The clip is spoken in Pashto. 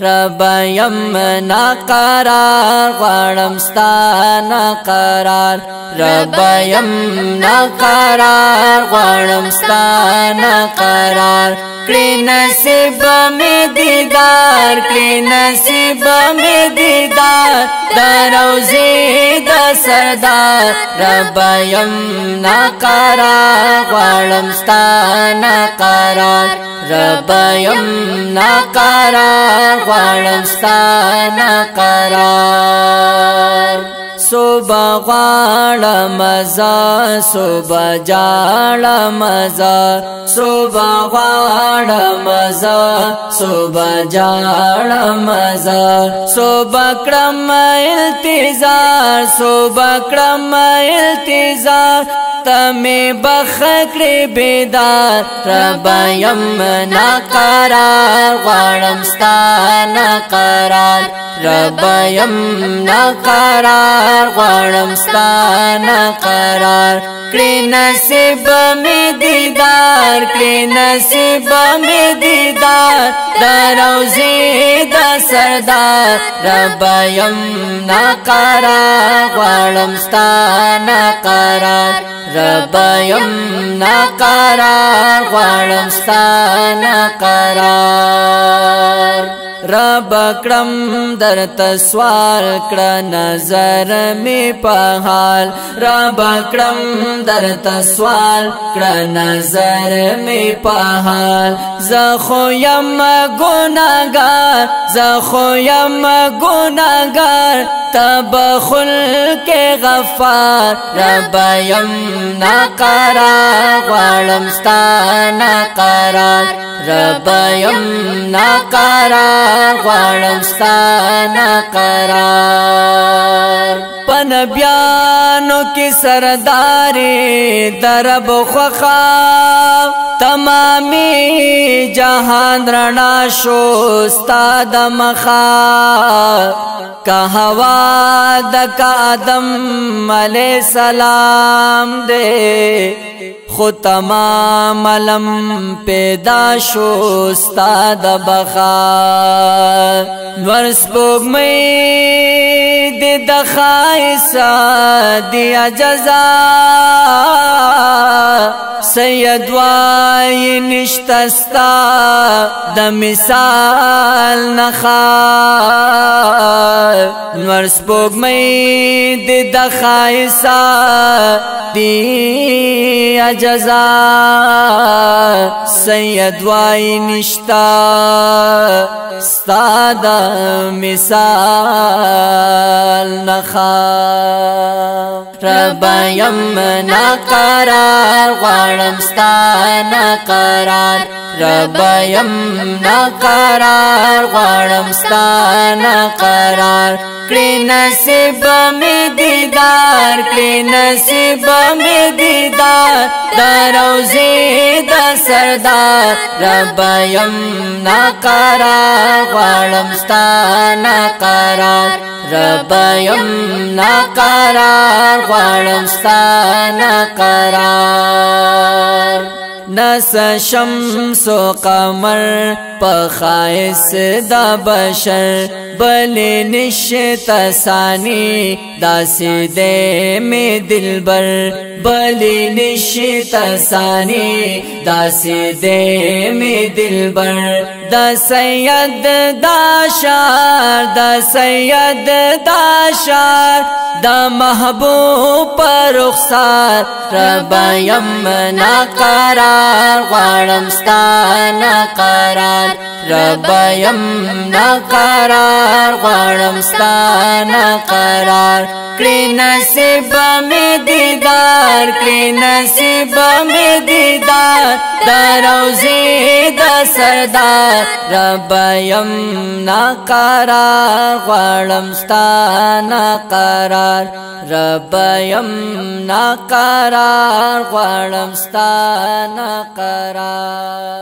رب یم ناقرار غواړم ستا ناقرار رب یم ناقرار غواړم ستا ناقرار کړي نصیب می دیدار کړي نصیب می دیدار د روضې د سردار رب یم ناقرار غواړم ستا ناقرار رب یم ناقرار غواړم ستا ناقرار صبح غواړم زه صبح جاړم زه صبح غواړم زه صبح جاړم زه صبح کړم التزار صبح کړم التزار تمه بخکړې بیدار رب یم ناقرار غواړم ستا ناقرار رب یم ناقرار غواړم ستا ناقرار کړي نصیب می دیدار کړي نصیب می دیدار د روضې د سردار رب یم ناقرار غواړم ستا ناقرار رب یم ناقرار غواړم ستا ناقرار رب کړم درته سوال کړه نظر می په حال رب کړم درته سوال کړه نظر می په حال زه خو یم ګناهګار زه خو یم ګناهګار تب خلق غفار رب یم ناقرار غواړم ستا ناقرار رب یم ناقرار غواړم ستا ناقرار پنبیانو کی سرداری درب خوخا تمامی جهان رڼا شو ستا د مخا کا هوا د آدم علیہ السلام دے خو تمام علم پیدا شو ستا د بقا نور سپوږمۍ دې د خایسا دیا جزا سید وای نشتستا د مثال نخا نور سپوږمۍ دې د خایسا دیا جزا سید وای نشتا ستا د مثال نخا رب یم ناقرار غواړم ستا ناقرار رب یم ناقرار غواړم ستا ناقرار کړي نصیب می دیدار کړي نصیب می دیدار د روضې د سردار رب یم ناقرار غواړم ستا ناقرار رب یم ناقرار غواړم ستا ناقرار نس شمس و قمر پخائس دا بشر بلی نشت ثانی داسی دے میں دلبر بلی نشت ثانی داسی دے میں دلبر دا سید داشار دا سید داشار دا محبوب پر رخسار رب یم ناقرار غواړم ستا ناقرار رب یم ناقرار غواړم ستا ناقرار کړي نصیب می دیدار کړي نصیب می دیدار د روضې د سردار رب یم ناقرار غواړم ستا ناقرار رب یم ناقرار غواړم ستا ناقرار